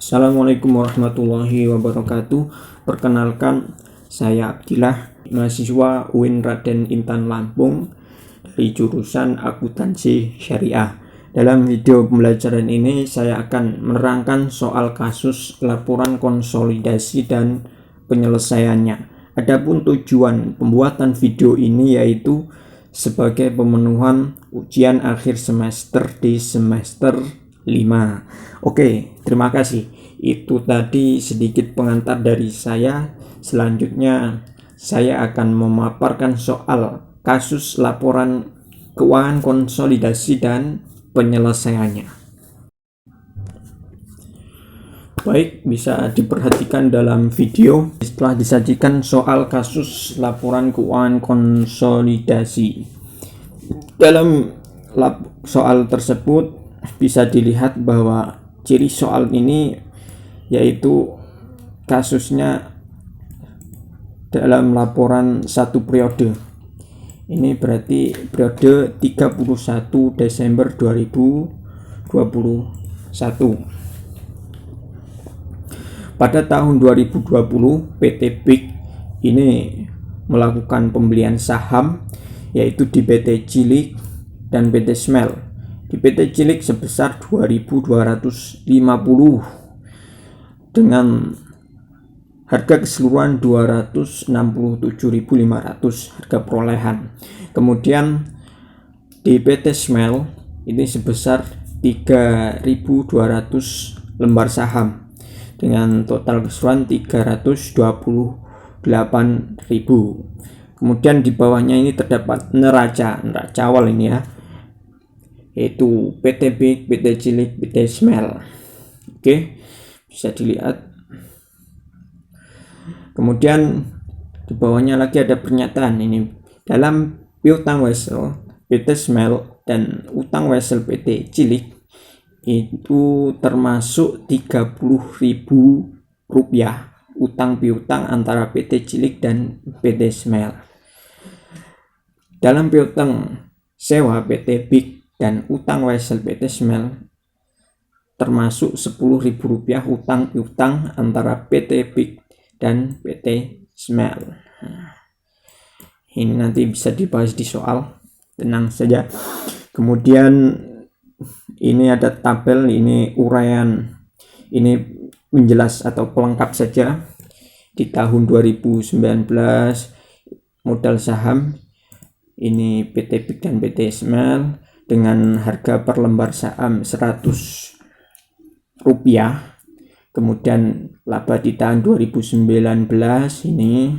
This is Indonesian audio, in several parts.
Assalamualaikum warahmatullahi wabarakatuh. Perkenalkan, saya Abdillah, mahasiswa UIN Raden Intan Lampung dari jurusan Akuntansi Syariah. Dalam video pembelajaran ini saya akan menerangkan soal kasus laporan konsolidasi dan penyelesaiannya. Adapun tujuan pembuatan video ini yaitu sebagai pemenuhan ujian akhir semester di semester 5. Oke, terima kasih. Itu tadi sedikit pengantar dari saya. Selanjutnya saya akan memaparkan soal kasus laporan keuangan konsolidasi dan penyelesaiannya. Baik, bisa diperhatikan dalam video. Setelah disajikan soal kasus laporan keuangan konsolidasi. Dalam soal tersebut bisa dilihat bahwa ciri soal ini yaitu kasusnya dalam laporan satu periode. Ini berarti periode 31 Desember 2021. Pada tahun 2020 PT BIG ini melakukan pembelian saham yaitu di PT Cilik dan PT Smel. Di PT Cilik sebesar 2.250 dengan harga keseluruhan 267.500 harga perolehan. Kemudian di PT Smel ini sebesar 3.200 lembar saham dengan total keseluruhan 328.000. Kemudian di bawahnya ini terdapat neraca awal ini ya, yaitu PT BIG, PT Cilik, PT Smel. Oke, bisa dilihat. Kemudian di bawahnya lagi ada pernyataan ini. Dalam piutang wesel PT Smel dan utang wesel PT Cilik itu termasuk Rp30.000 utang piutang antara PT Cilik dan PT Smel. Dalam piutang sewa PT BIG dan utang wesel PT Smel termasuk Rp10.000 utang piutang antara PT BIG dan PT Smel. Ini nanti bisa dibahas di soal, tenang saja. Kemudian ini ada tabel, ini uraian, ini menjelas atau pelengkap saja. Di tahun 2019 modal saham ini PT BIG dan PT Smel dengan harga per lembar saham Rp100. Kemudian laba di tahun 2019 ini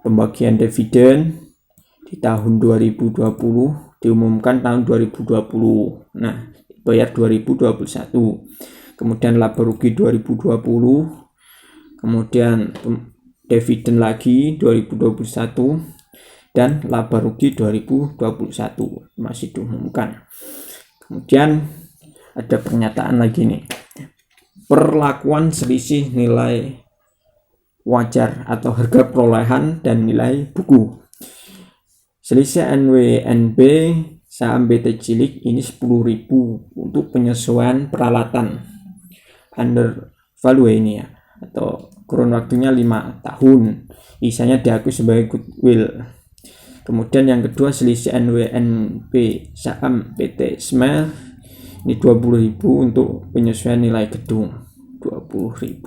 pembagian dividen di tahun 2020 diumumkan tahun 2020. Nah, bayar 2021. Kemudian laba rugi 2020. Kemudian dividen lagi 2021 dan laba rugi 2021 masih diumumkan. Kemudian ada pernyataan lagi nih. Perlakuan selisih nilai wajar atau harga perolehan dan nilai buku. Selisih NWNB saham PT Cilik ini 10.000 untuk penyesuaian peralatan under value ini ya, atau kurun waktunya 5 tahun. Isanya diakui sebagai goodwill. Kemudian yang kedua selisih NWNB saham PT Smel ini 20.000 untuk penyesuaian nilai gedung. 20.000.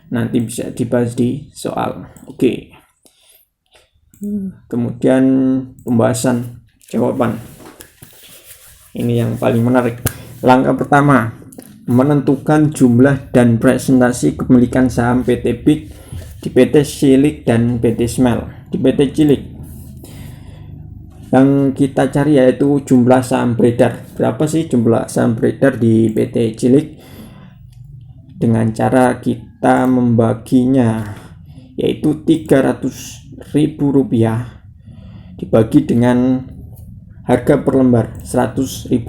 Nanti bisa dibahas di soal. Oke. Kemudian pembahasan jawaban. Ini yang paling menarik. Langkah pertama, menentukan jumlah dan presentasi kepemilikan saham PT BIG di PT Cilik dan PT Smel. Di PT Cilik yang kita cari yaitu jumlah saham beredar. Berapa sih jumlah saham beredar di PT Cilik? Dengan cara kita membaginya yaitu Rp300.000 dibagi dengan harga per lembar Rp100.000.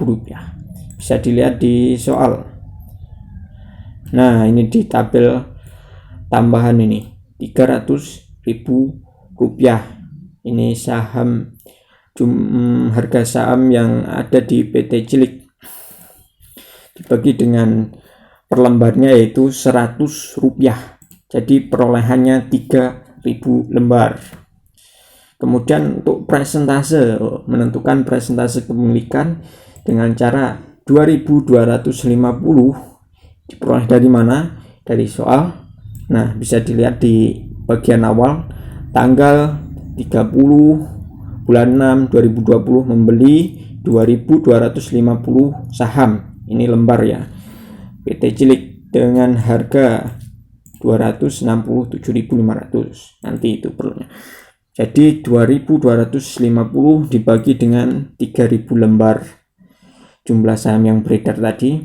Bisa dilihat di soal. Nah, ini di tabel tambahan ini Rp300.000. Ini saham harga saham yang ada di PT Cilik dibagi dengan per lembarnya yaitu Rp100. Jadi perolehannya 3.000 lembar. Kemudian untuk presentase, menentukan presentase kepemilikan dengan cara 2.250 diperoleh dari mana? Dari soal. Nah, bisa dilihat di bagian awal, tanggal 30 bulan 6 2020 membeli 2.250 saham. Ini lembar ya. PT Cilik dengan harga 267.500. Nanti itu perlunya. Jadi 2.250 dibagi dengan 3.000 lembar jumlah saham yang beredar tadi,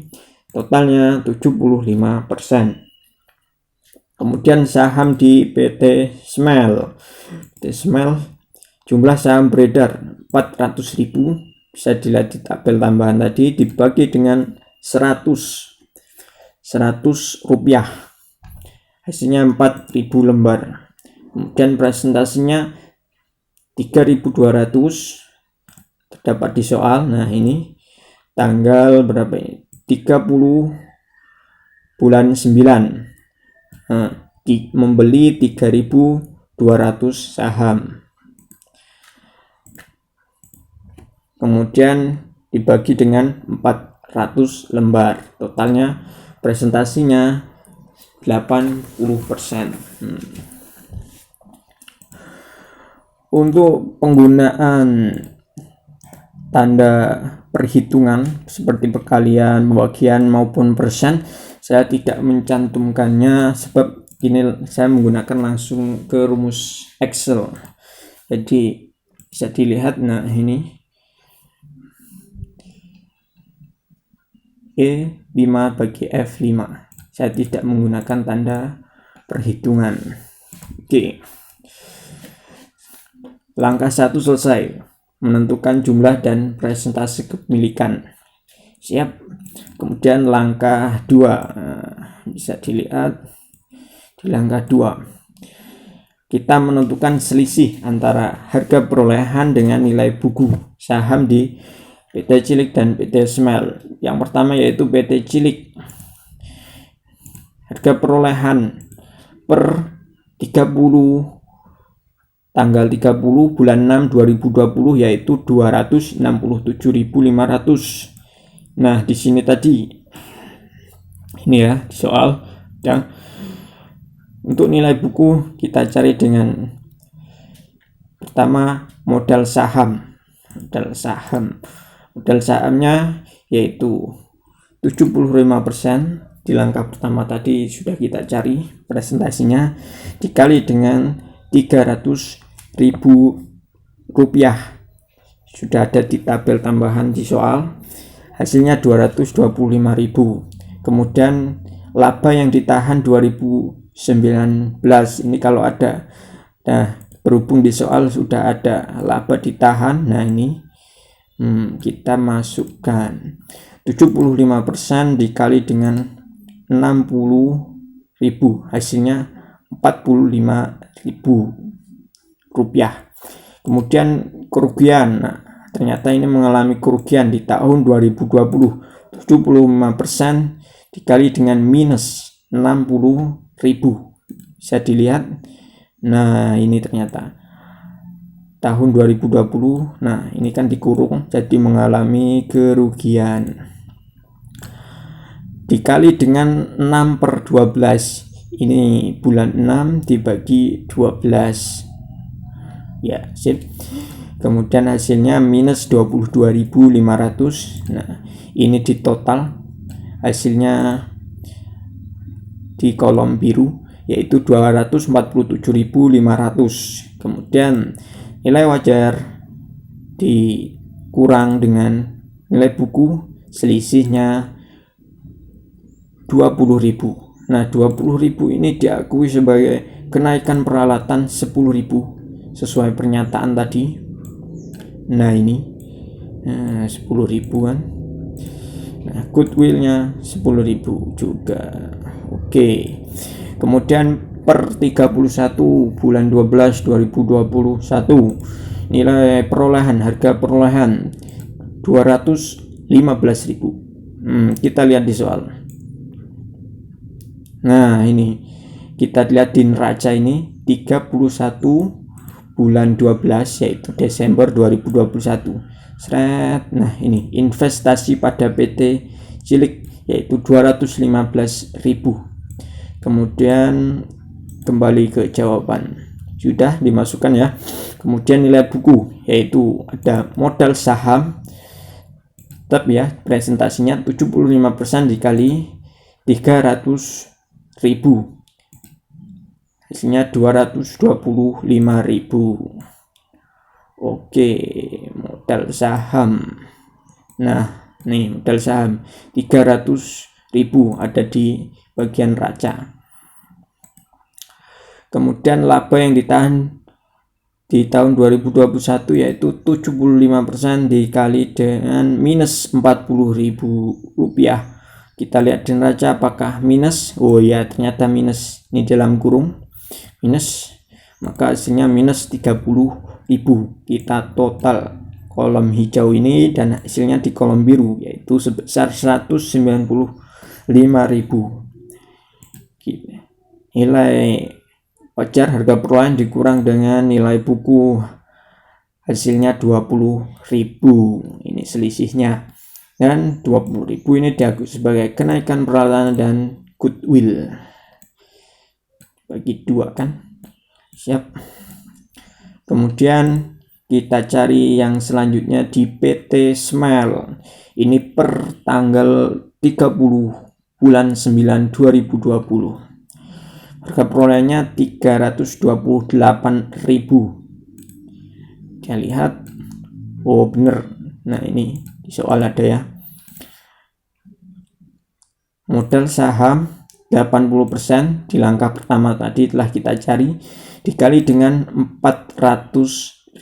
totalnya 75%. Kemudian saham di PT Smell. PT Smell jumlah saham beredar 400.000, bisa dilihat di tabel tambahan tadi, dibagi dengan 100 rupiah. Hasilnya 4.000 lembar. Kemudian presentasinya 3.200 terdapat di soal. Nah, ini tanggal berapa ini? 30 bulan 9. Nah, membeli 3.200 saham. Kemudian dibagi dengan 400 lembar. Totalnya presentasinya 80%. Untuk penggunaan tanda perhitungan seperti perkalian, pembagian maupun persen, saya tidak mencantumkannya sebab ini saya menggunakan langsung ke rumus Excel. Jadi bisa dilihat, nah ini E5 bagi F5. Saya tidak menggunakan tanda perhitungan. Oke. Langkah 1 selesai, menentukan jumlah dan presentasi kepemilikan. Siap. Kemudian langkah 2, bisa dilihat di langkah 2. Kita menentukan selisih antara harga perolehan dengan nilai buku saham di PT Cilik dan PT Smell. Yang pertama yaitu PT Cilik. Harga perolehan per tanggal 30 bulan 6 2020 yaitu 267.500. Nah, di sini tadi ini ya soal ya. Untuk nilai buku kita cari dengan pertama modal saham. Modal sahamnya yaitu 75%. Di langkah pertama tadi sudah kita cari presentasinya, dikali dengan 300.000 rupiah. Sudah ada di tabel tambahan di soal. Hasilnya 225.000. Kemudian laba yang ditahan 2019. Ini kalau ada. Nah, berhubung di soal sudah ada laba ditahan. Nah, ini kita masukkan 75% dikali dengan 60.000, hasilnya 45.000 rupiah. Kemudian kerugian, nah, ternyata ini mengalami kerugian di tahun 2020. 75% dikali dengan minus 60.000, bisa dilihat. Nah, ini ternyata tahun 2020. Nah, ini kan dikurung, jadi mengalami kerugian. Dikali dengan 6/12. Ini bulan 6 dibagi 12. Ya, sip. Kemudian hasilnya minus 22.500. Nah, ini di total hasilnya di kolom biru yaitu 247.500. Kemudian nilai wajar dikurang dengan nilai buku, selisihnya 20.000. Nah, 20.000 ini diakui sebagai kenaikan peralatan 10.000 sesuai pernyataan tadi. Nah, ini 10.000 kan. Nah, goodwillnya 10.000 juga. Oke. Kemudian per 31 bulan 12 2021 nilai perolehan, harga perolehan 215.000. Kita lihat di soal. Nah, ini kita lihat di neraca ini 31 bulan 12 yaitu Desember 2021. Nah, ini investasi pada PT Cilik yaitu 215.000. Kemudian kembali ke jawaban. Sudah dimasukkan ya. Kemudian nilai buku yaitu ada modal saham, tetap ya presentasinya 75% dikali 300.000, hasilnya 225.000. Oke, modal saham. Nah, nih modal saham 300.000 ada di bagian neraca. Kemudian laba yang ditahan di tahun 2021 yaitu 75% dikali dengan minus 40.000 rupiah. Kita lihat di neraca apakah minus. Oh ya, ternyata minus. Ini dalam kurung minus, maka hasilnya minus 30.000. Kita total kolom hijau ini dan hasilnya di kolom biru yaitu sebesar 195.000. Nilai wajar harga perolehan dikurang dengan nilai buku, hasilnya 20.000. Ini selisihnya. Dan 20.000 ini diakui sebagai kenaikan peralatan dan goodwill. Bagi 2 kan. Siap. Kemudian kita cari yang selanjutnya di PT Smile. Ini per tanggal 30 bulan 9 2020. Harga perolehannya 328.000. Kita lihat. Oh bener. Nah ini di soal ada ya. Modal saham 80% di langkah pertama tadi telah kita cari dikali dengan 400.000.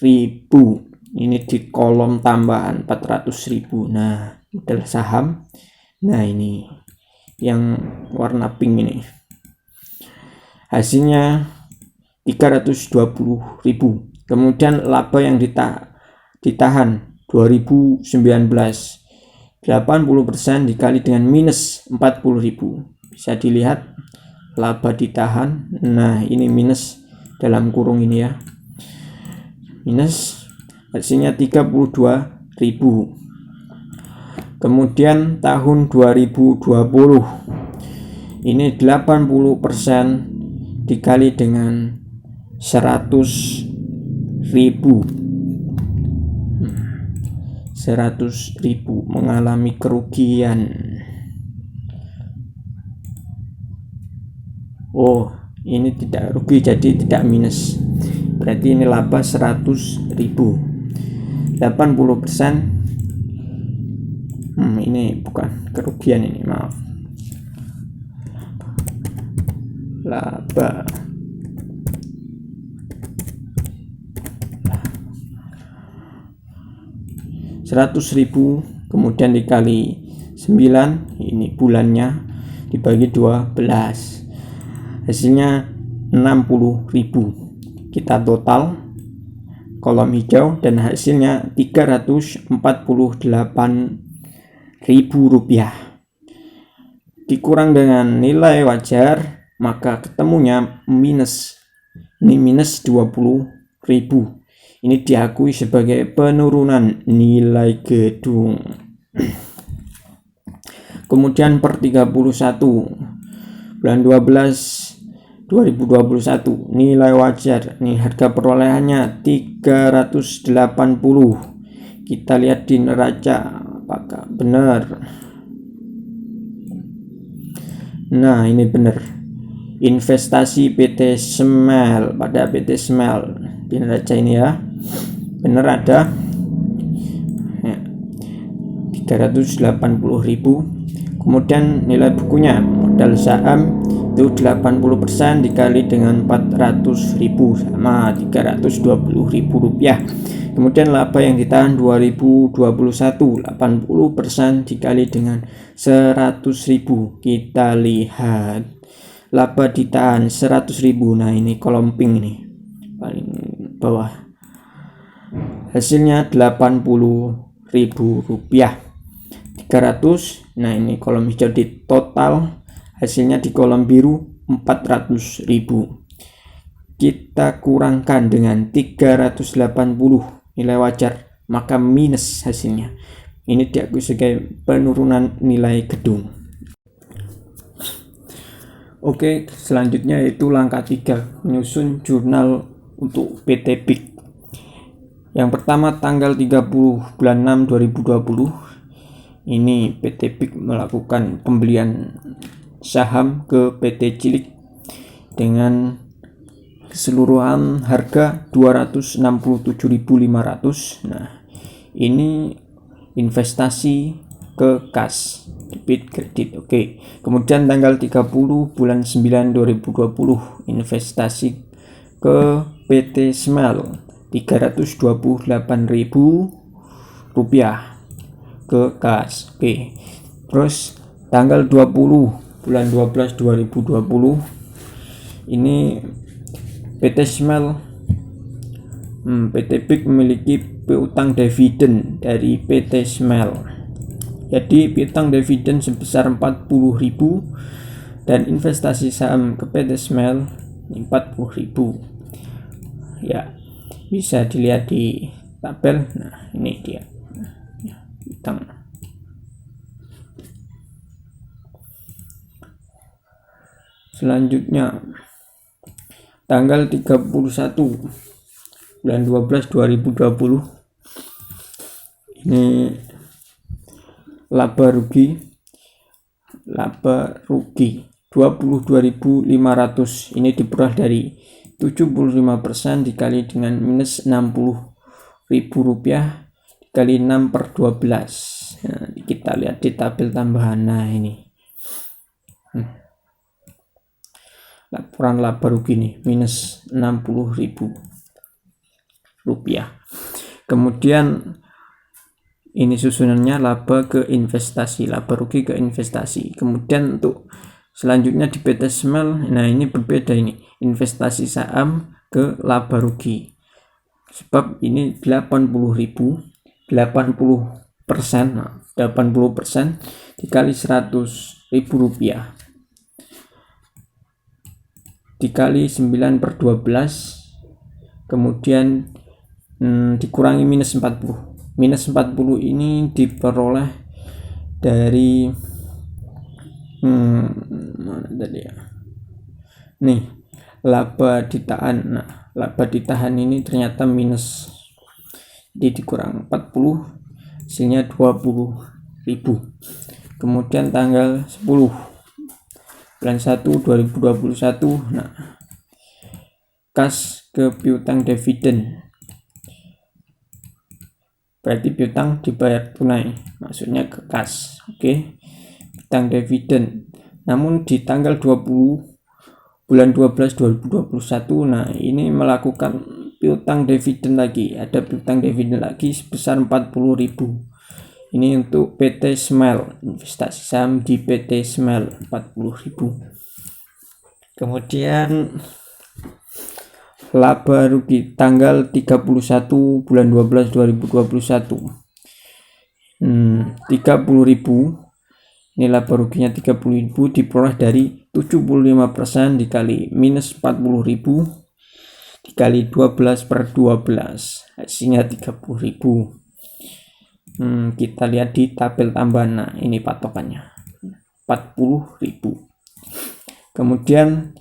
Ini di kolom tambahan 400.000. Nah modal saham. Nah ini yang warna pink ini. Hasilnya 320.000. Kemudian laba yang ditahan 2019, 80% dikali dengan minus 40.000. Bisa dilihat laba ditahan. Nah ini minus dalam kurung ini ya, minus, hasilnya 32.000. Kemudian tahun 2020 ini 80% dikali dengan 100.000. 100.000 mengalami kerugian. Oh ini tidak rugi jadi tidak minus, berarti ini laba 100.000. 80% ini bukan kerugian, ini maaf, laba. Rp100.000 kemudian dikali 9, ini bulannya, dibagi 12, hasilnya 60.000. Kita total kolom hijau dan hasilnya 348.000 rupiah. Dikurang dengan nilai wajar maka ketemunya minus. Ini minus 20.000. Ini diakui sebagai penurunan nilai gedung. Kemudian per 31 bulan 12 2021 nilai wajar, nih harga perolehannya 380. Kita lihat di neraca apakah benar. Nah ini benar, investasi PT Smile, pada PT Smile di neraca ini ya, benar ada ya, 380.000. Kemudian nilai bukunya modal saham itu 80% dikali dengan 400.000 sama 320.000 rupiah. Kemudian laba yang ditahan 2021 80% dikali dengan 100.000. Kita lihat laba ditahan 100.000. Nah ini kolom pink ini paling bawah, hasilnya 80.000 rupiah. 300. Nah ini kolom hijau di total hasilnya di kolom biru 400.000. Kita kurangkan dengan 380 nilai wajar, maka minus hasilnya. Ini diakui sebagai penurunan nilai gedung. Oke, selanjutnya yaitu langkah 3, menyusun jurnal untuk PT BIK. Yang pertama tanggal 30 bulan 6 2020 ini PT BIK melakukan pembelian saham ke PT Cilik dengan keseluruhan harga 267.500. Nah, ini investasi ke kas debit kredit. Oke. Kemudian tanggal 30 bulan 9 2020 investasi ke PT Smel 328.000 rupiah ke kas. Oke. Terus tanggal 20 bulan 12 2020 ini PT Smel PT BIK memiliki piutang dividen dari PT Smel. Jadi piutang dividen sebesar 40.000 dan investasi saham ke PT Smel 40.000. Ya, bisa dilihat di tabel. Nah, ini dia. Piutang. Selanjutnya tanggal 31 bulan 12 2020 ini laba rugi 22.500. ini diperoleh dari 75% dikali dengan minus 60.000 rupiah dikali 6/12. Nah, kita lihat di tabel tambahan. Nah, ini laporan laba rugi nih, minus 60.000 rupiah. Kemudian ini susunannya laba ke investasi, laba rugi ke investasi. Kemudian untuk selanjutnya di PT Smel, nah ini berbeda, ini investasi saham ke laba rugi. Sebab ini 80.000, 80%, 80% dikali 100.000 rupiah dikali 9/12, kemudian dikurangi minus 40. Minus 40 ini diperoleh dari mana tadi ya? Nih, laba ditahan. Nah, laba ditahan ini ternyata minus. Jadi dikurang 40, hasilnya 20.000. Kemudian tanggal 10 bulan 1 2021, nah, kas ke piutang dividen. Berarti piutang dibayar tunai, maksudnya ke kas. Oke. Piutang dividen. Namun di tanggal 20 bulan 12 2021, nah ini melakukan piutang dividen lagi. Ada piutang dividen lagi sebesar 40.000. Ini untuk PT Smel, investasi saham di PT Smel 40.000. Kemudian laba rugi tanggal 31 bulan 12 2021. 30.000. Ini laba ruginya 30.000 diperoleh dari 75% dikali minus 40.000 dikali 12/12, hasilnya 30.000. Kita lihat di tabel tambahan. Nah, ini patokannya 40.000. Kemudian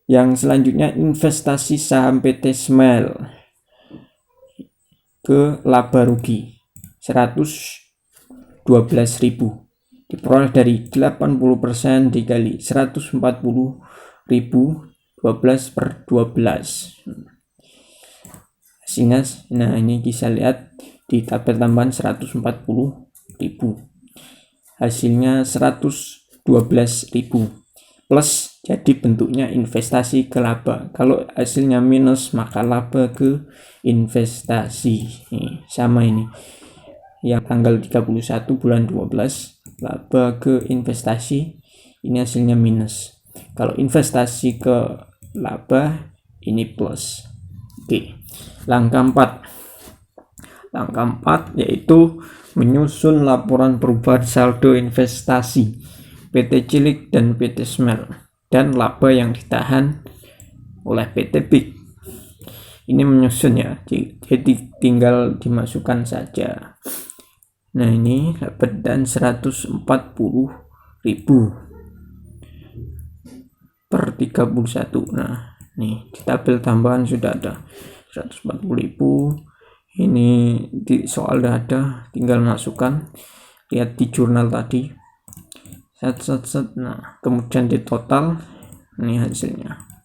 yang selanjutnya investasi saham PT Smel ke laba rugi 112.000 diperoleh dari 80% dikali 140.000 12/12. Hasilnya, nah ini bisa lihat di tabel tambahan 140.000, hasilnya 112.000 plus, jadi bentuknya investasi ke laba. Kalau hasilnya minus maka laba ke investasi. Sama ini yang tanggal 31 bulan 12 laba ke investasi, ini hasilnya minus. Kalau investasi ke laba ini plus. Oke. Langkah 4 yaitu menyusun laporan perubahan saldo investasi PT Cilik dan PT Smell, dan laba yang ditahan oleh PT Big. Ini menyusun ya, jadi tinggal dimasukkan saja. Nah ini laba dan 140.000 per 31. Nah nih di tabel tambahan sudah ada 140.000. Ini di soal udah ada, tinggal masukkan, lihat di jurnal tadi, set. Nah kemudian di total ini hasilnya.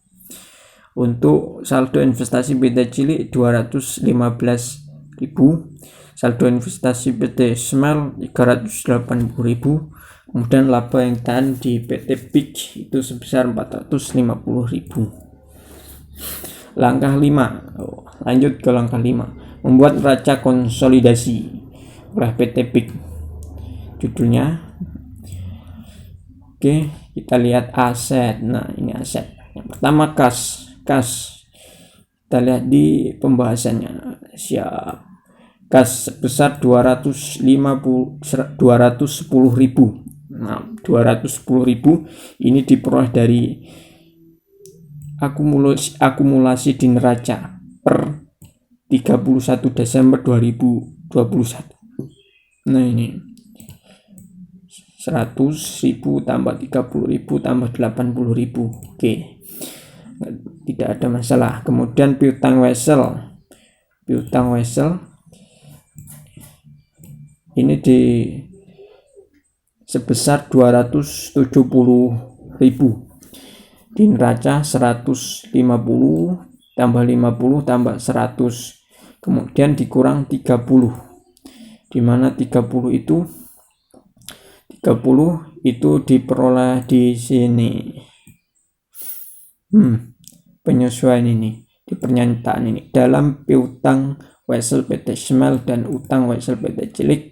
Untuk saldo investasi PT Cilik 215.000, saldo investasi PT Smell 380.000, kemudian laba yang ditahan di PT Big itu sebesar 450.000. Langkah 5, lanjut ke langkah 5, membuat neraca konsolidasi oleh PT Big. Judulnya, oke, kita lihat aset. Nah ini aset yang pertama, kas. Kita lihat di pembahasannya. Siap. Kas sebesar 210.000. Nah 210.000 ini diperoleh dari akumulasi di neraca per 31 Desember 2021. Nah ini 100.000 tambah 30.000 tambah 80.000. Oke, tidak ada masalah. Kemudian piutang wesel ini di sebesar 270.000, di neraca 150 tambah 50 tambah 100, kemudian dikurang 30, dimana 30 itu diperoleh di sini. Penyesuaian ini di pernyataan ini dalam piutang wesel PT Smell dan utang wesel PT Cilik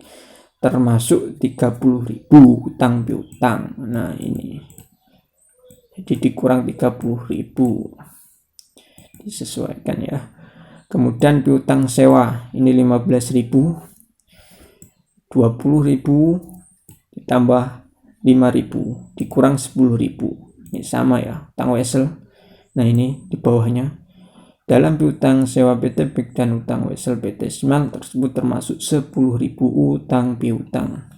termasuk 30.000 utang piutang. Nah ini jadi dikurang 30.000, disesuaikan ya. Kemudian piutang sewa ini 15.000, 20.000 ditambah 5.000 dikurang 10.000. Ini sama ya, utang wesel. Nah ini di bawahnya, dalam piutang sewa PT Big dan utang wesel PT Smell tersebut termasuk 10.000 utang piutang.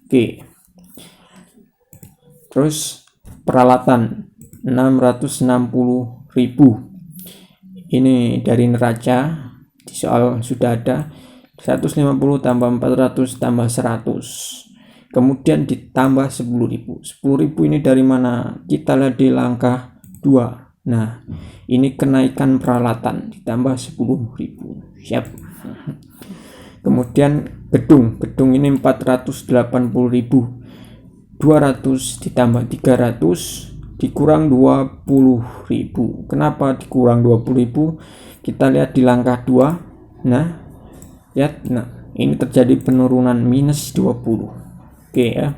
Oke. Terus peralatan 660.000. Ini dari neraca, di soal sudah ada 150 tambah 400 tambah 100. Kemudian ditambah 10.000. 10.000 ini dari mana? Kita lihat di langkah 2. Nah, ini kenaikan peralatan ditambah 10.000. Siap. Kemudian gedung ini 480.000. 200 ditambah 300 dikurang 20.000. Kenapa dikurang 20.000? Kita lihat di langkah 2. Nah, lihat. Nah, ini terjadi penurunan minus 20. Oke ya.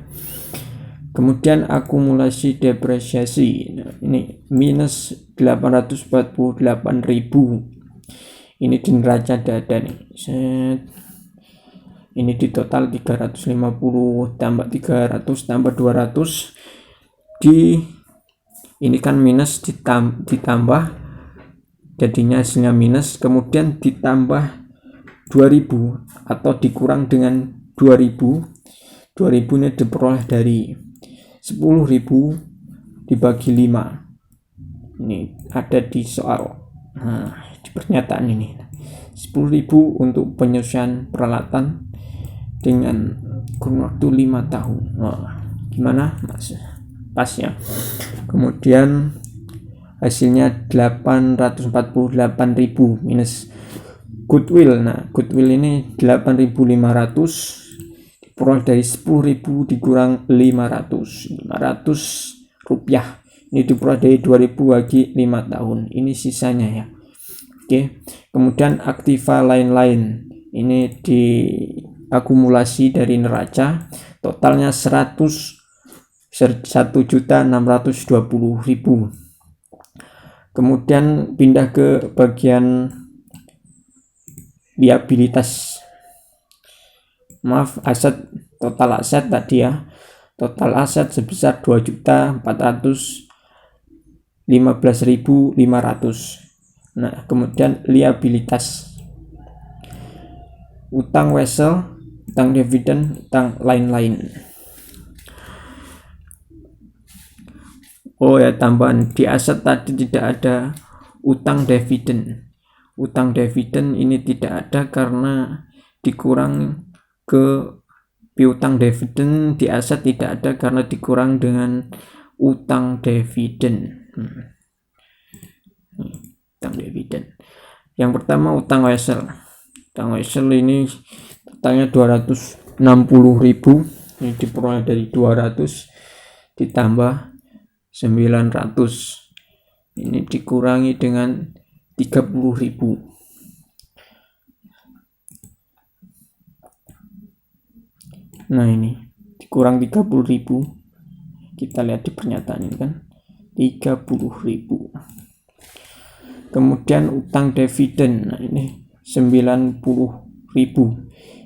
Kemudian akumulasi depresiasi, nah, ini minus 848.000. Ini di neraca dada nih. Ini di total 350 tambah 300 tambah 200 ini kan minus ditambah jadinya hasilnya minus, kemudian ditambah 2.000 atau dikurang dengan 2.000 ini diperoleh dari 10.000 dibagi 5. Ini ada di soal. Nah, di pernyataan ini 10.000 untuk penyelesaian peralatan dengan kurun waktu 5 tahun. Nah, gimana Mas? Pas ya. Kemudian hasilnya 848.000 minus goodwill. Nah, goodwill ini 8.500 diperoleh dari 10.000 dikurang 500 rupiah. Ini diperoleh dari 2.000 bagi 5 tahun. Ini sisanya ya. Oke. Kemudian aktiva lain-lain. Ini diakumulasi dari neraca. Totalnya 1.620.000. Kemudian pindah ke bagian liabilitas. Maaf, aset, total aset tadi ya. Total aset sebesar 2.415.500. Nah, kemudian liabilitas, utang wesel, utang dividen, utang lain-lain. Oh ya, tambahan di aset tadi tidak ada utang dividen. Utang dividen ini tidak ada karena dikurang ke piutang dividen, di aset tidak ada karena dikurang dengan utang dividen. Utang dividen. Yang pertama utang wesel. Utang wesel ini totalnya 260.000. Ini diperoleh dari 200 ditambah 900. Ini dikurangi dengan 30.000. Nah, ini dikurang 30.000. Kita lihat di pernyataan ini kan 30.000. Kemudian utang dividen, nah ini 90.000.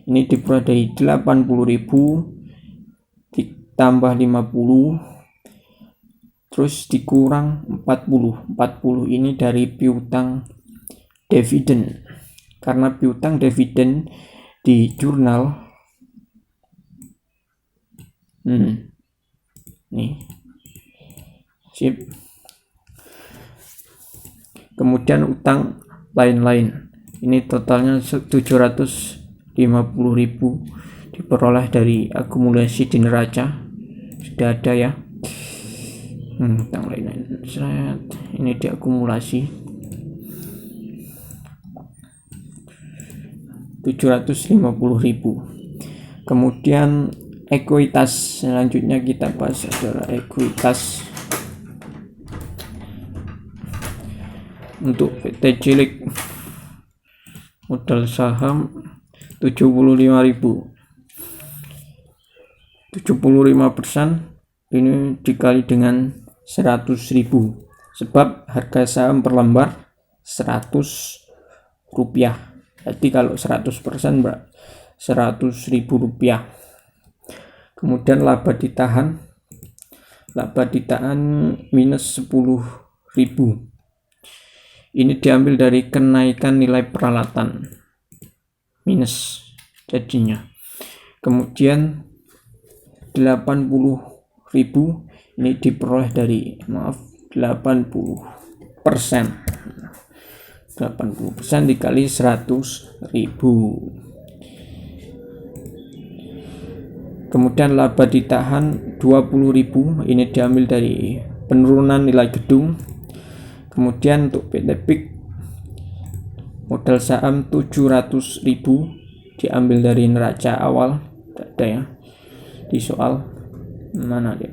Ini diperoleh dari 80.000 ditambah 50, terus dikurang 40. 40 ini dari piutang dividen. Karena piutang dividen di jurnal nih. Sip. Kemudian utang lain-lain. Ini totalnya 750.000 diperoleh dari akumulasi di neraca. Sudah ada ya. Utang lain-lain. Ini diakumulasi 750.000. Kemudian ekuitas, selanjutnya kita bahas adalah ekuitas. Untuk PT Cilik modal saham 75.000. 75% ini dikali dengan 100.000, sebab harga saham per lembar 100 rupiah. Jadi kalau 100% 100.000 rupiah. Kemudian laba ditahan minus 10.000. Ini diambil dari kenaikan nilai peralatan, minus jadinya. Kemudian 80.000 ini diperoleh dari 80%. 80% dikali 100.000. Kemudian laba ditahan 20.000, ini diambil dari penurunan nilai gedung. Kemudian untuk PT PIK modal saham 700.000 diambil dari neraca awal, ada ya di soal mana dia,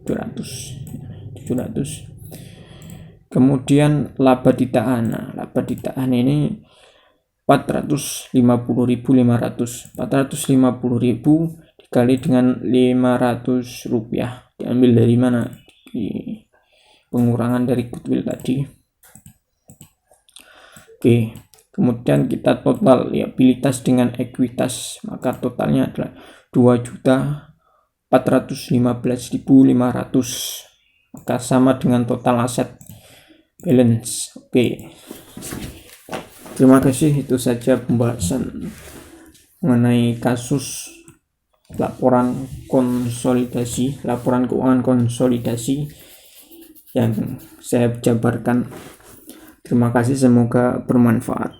700. Kemudian laba ditahan. Nah, laba ditahan ini 450.500. 450.000 dikali dengan 500 rupiah, diambil dari mana? Di pengurangan dari goodwill tadi. Oke, kemudian kita total liabilitas dengan ekuitas, maka totalnya adalah 2.415.500, maka sama dengan total aset balance. Oke, terima kasih. Itu saja pembahasan mengenai kasus laporan keuangan konsolidasi yang saya jabarkan. Terima kasih, semoga bermanfaat.